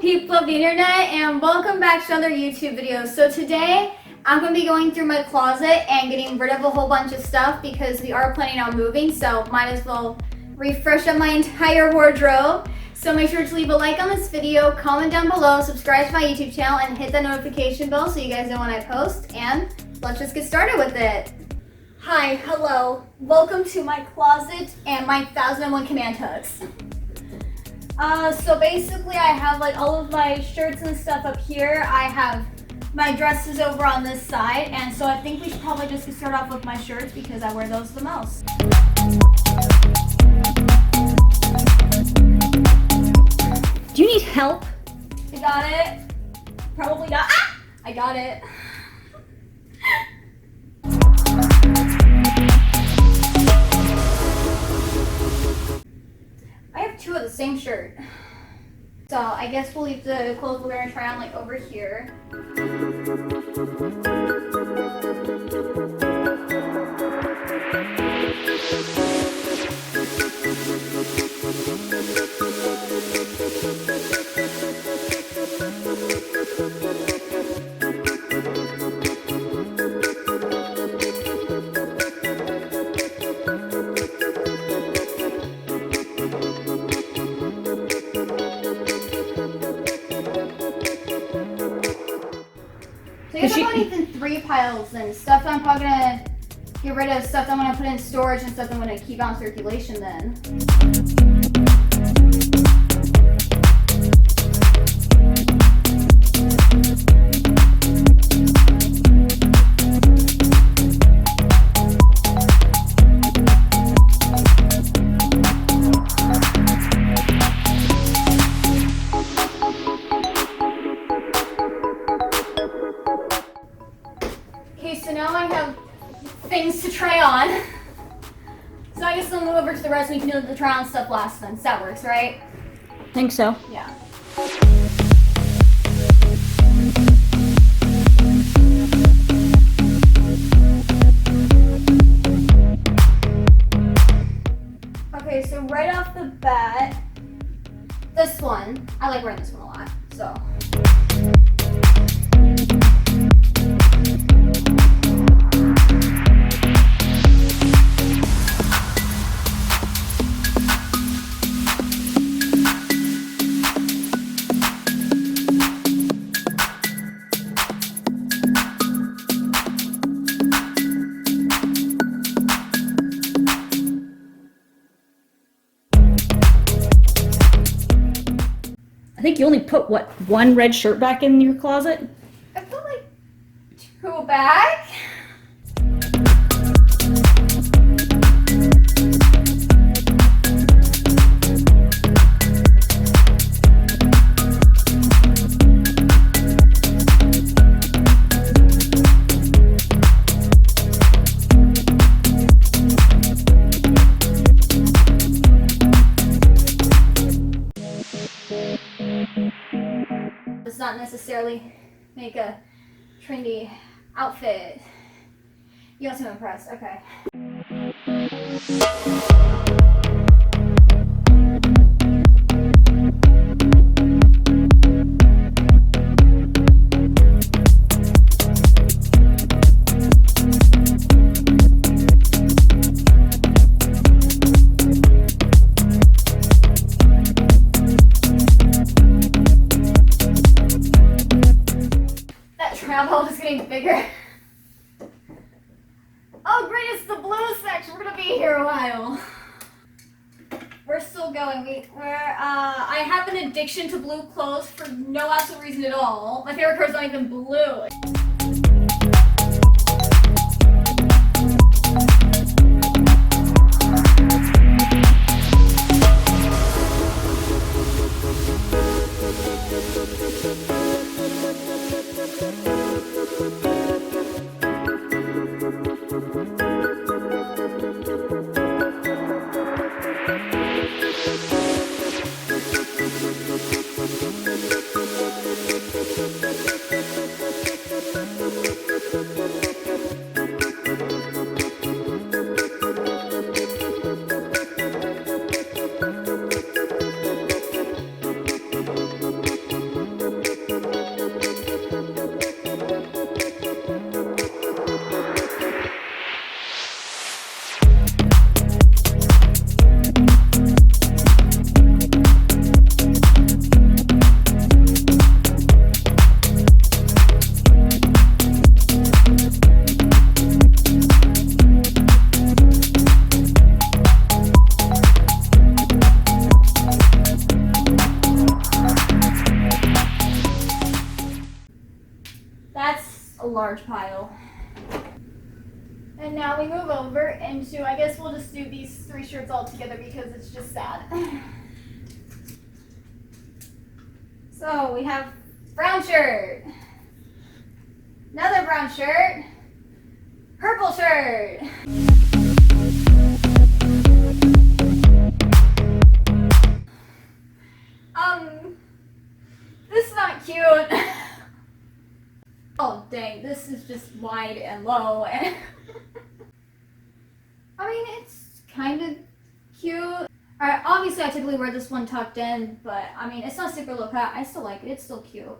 people of the internet, and welcome back to another YouTube video. So today I'm going to be going through my closet and getting rid of a whole bunch of stuff because we are planning on moving, so might as well refresh up my entire wardrobe. So make sure to leave a like on this video, comment down below, subscribe to my YouTube channel, and hit that notification bell so you guys know when I post. And let's just get started with it. Hi, hello, welcome to my closet and my 1001 command hooks. So basically I have like all of my shirts and stuff up here. I have my dresses over on this side, and so I think we should probably just start off with my shirts because I wear those the most. Do you need help? I got it. Probably not. Ah! I got it. I have two of the same shirt. So I guess we'll leave the clothes we're gonna try on like over here. So I guess I'm going even 3 piles and stuff that I'm probably gonna get rid of, stuff that I'm gonna put in storage, and stuff I'm gonna keep on circulation then. Okay, so now I have things to try on. So I guess I'll move over to the rest and we can do the try on stuff last then. So that works, right? Think so. Yeah. Okay, so right off the bat, this one, I like wearing this one a lot, so. I think you only put, what, one red shirt back in your closet? I put like 2 back. Does not necessarily make a trendy outfit. You don't seem impressed. Okay. Travel is getting bigger. Oh great, it's the blue section. We're gonna be here a while. We're still going. I have an addiction to blue clothes for no actual reason at all. My favorite color is not even blue. large pile. And now we move over into, I guess we'll just do these 3 shirts all together because it's just sad. So we have brown shirt, another brown shirt, purple shirt. This is not cute. Oh dang, this is just wide and low and I mean it's kind of cute. Alright, obviously I typically wear this one tucked in, but I mean it's not super low cut. I still like it, it's still cute.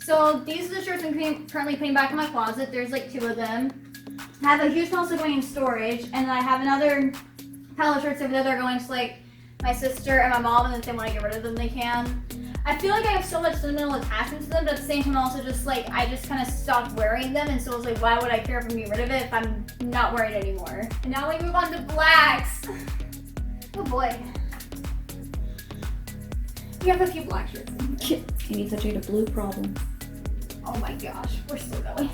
So these are the shirts I'm currently putting back in my closet. There's like 2 of them. I have a huge pile going in storage, and I have another pile of shirts over there that are going to like my sister and my mom, and if they want to get rid of them, they can. I feel like I have so much sentimental attachment to them, but at the same time also just like, I just kind of stopped wearing them, and so I was like, why would I care if I'm getting rid of it if I'm not wearing it anymore? And now we move on to blacks. Oh boy. We have a few black shirts. Can you touch a blue problem? Oh my gosh, we're still going.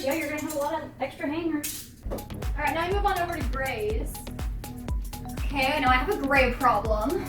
Yeah, you're gonna have a lot of extra hangers. Alright, now I move on over to grays. Okay, I know I have a gray problem.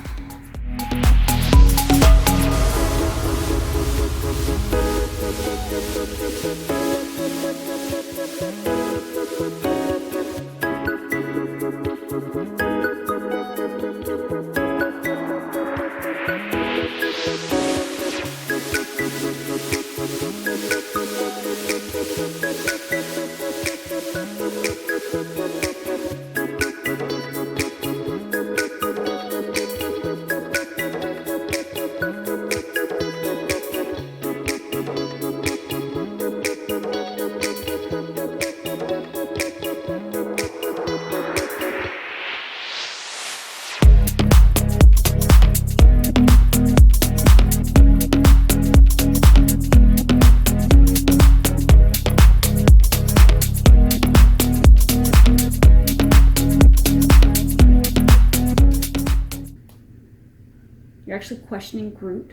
You're actually questioning Groot?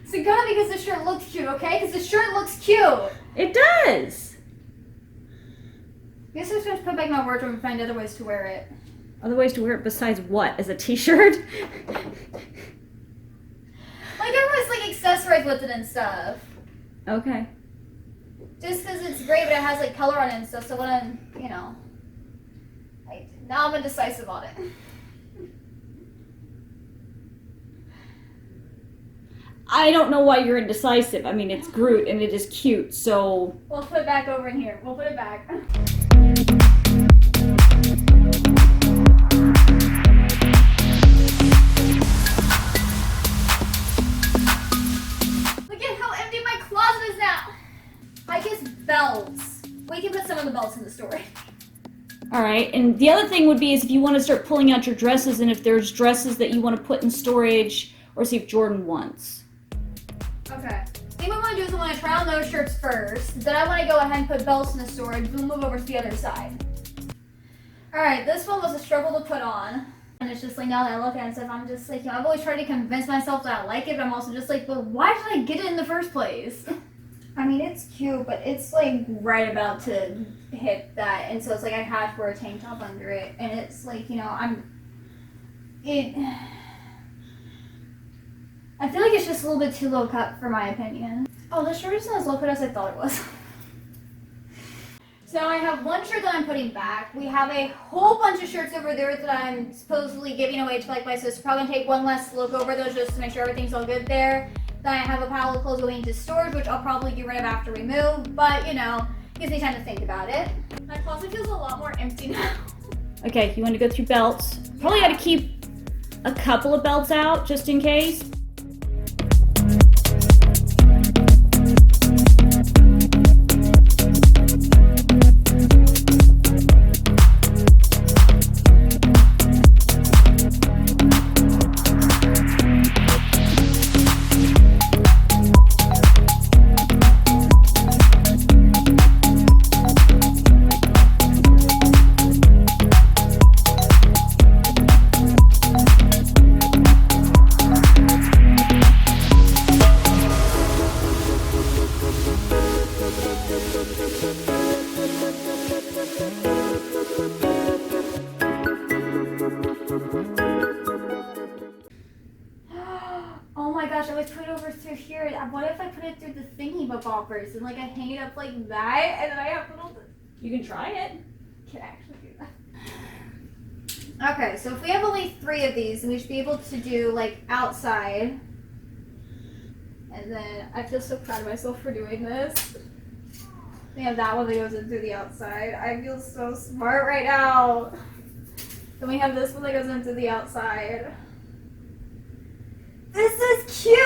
So gonna because the shirt looks cute, okay? Because the shirt looks cute. It does! I guess I'm just gonna put it back in my wardrobe and find other ways to wear it. Other ways to wear it besides what? As a t-shirt? Like everyone's like accessories with it and stuff. Okay. Just because it's great, but it has like color on it and stuff. So when I'm, you know, like now I'm indecisive on it. I don't know why you're indecisive. I mean, it's Groot and it is cute, so... We'll put it back over in here. We'll put it back. Look at how empty my closet is now. I guess belts. We can put some of the belts in the storage. Alright, and the other thing would be is if you want to start pulling out your dresses and if there's dresses that you want to put in storage or see if Jordan wants. Okay. I think what I want to do is I want to try on those shirts first. Then I want to go ahead and put belts in the storage. We'll move over to the other side. Alright, this one was a struggle to put on. And it's just like now that I look at it and stuff, I'm just like, you know, I've always tried to convince myself that I like it, but I'm also just like, but why did I get it in the first place? I mean, it's cute, but it's like right about to hit that. And so it's like I have to wear a tank top under it. And it's like, you know, I feel like it's just a little bit too low cut for my opinion. Oh, the shirt isn't as low cut as I thought it was. So I have one shirt that I'm putting back. We have a whole bunch of shirts over there that I'm supposedly giving away to like my sister. Probably gonna take one last look over those just to make sure everything's all good there. Then I have a pile of clothes going into storage, which I'll probably get rid of after we move. But you know, gives me time to think about it. My closet feels a lot more empty now. Okay, you want to go through belts. Probably got to keep a couple of belts out just in case. Oh my gosh, I was put it over through here. What if I put it through the thingy boppers and like I hang it up like that and then I have little. You can try it. Can I actually do that? Okay, so if we have only 3 of these, then we should be able to do like outside. And then I feel so proud of myself for doing this. We have that one that goes in through the outside. I feel so smart right now. Then we have this one that goes into the outside. This is cute!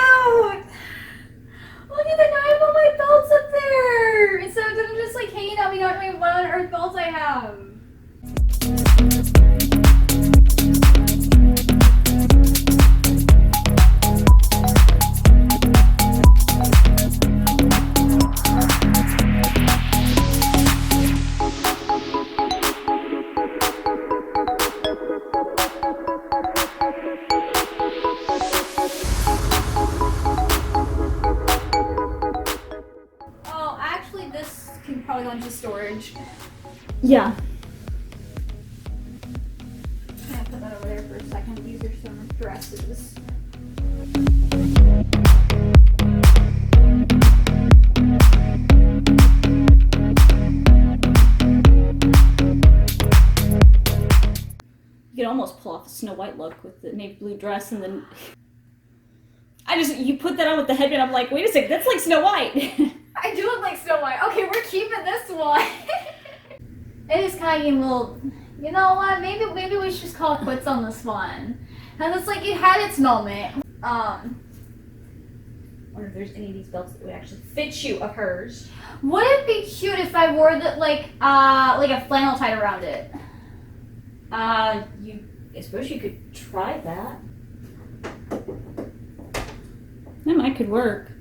Look at the now I have all my belts up there! Instead of them just like hanging out, me not knowing what on earth belts I have. Oh, actually this can probably go into storage. Yeah. I'm gonna put that over there for a second. These are some dresses. You could almost pull off a Snow White look with the navy blue dress and then... you put that on with the headband, I'm like, wait a second, that's like Snow White. I do look like Snow White. Okay, we're keeping this one. It is kind of getting a little... You know what? Maybe we should just call it quits on this one. And it's like it had its moment. I wonder if there's any of these belts that would actually fit you of hers. Would it be cute if I wore the like a flannel tied around it? I suppose you could try that. That might could work.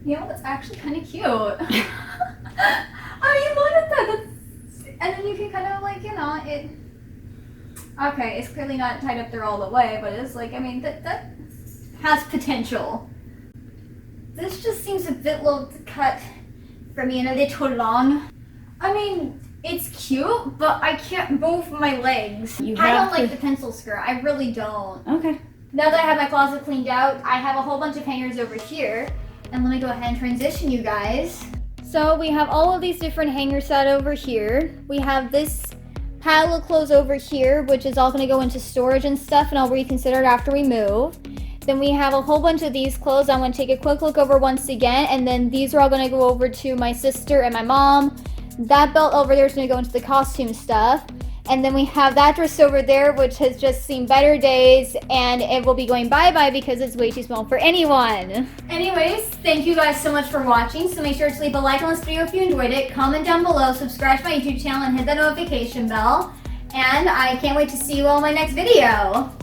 You know, it's actually kind of cute. I mean, look at that. That's, and then you can kind of like, you know, it. Okay, it's clearly not tied up there all the way, but it's like, I mean, that has potential. This just seems a bit low to cut for me and a little long. I mean, it's cute, but I can't move my legs. I don't like the pencil skirt. I really don't. Okay. Now that I have my closet cleaned out, I have a whole bunch of hangers over here. And let me go ahead and transition you guys. So we have all of these different hangers set over here. We have this pile of clothes over here, which is all going to go into storage and stuff, and I'll reconsider it after we move. Then we have a whole bunch of these clothes. I'm going to take a quick look over once again, and then these are all going to go over to my sister and my mom. That belt over there is going to go into the costume stuff. And then we have that dress over there, which has just seen better days, and it will be going bye-bye because it's way too small for anyone. Anyways, thank you guys so much for watching. So make sure to leave a like on this video if you enjoyed it, comment down below, subscribe to my YouTube channel, and hit that notification bell. And I can't wait to see you all in my next video.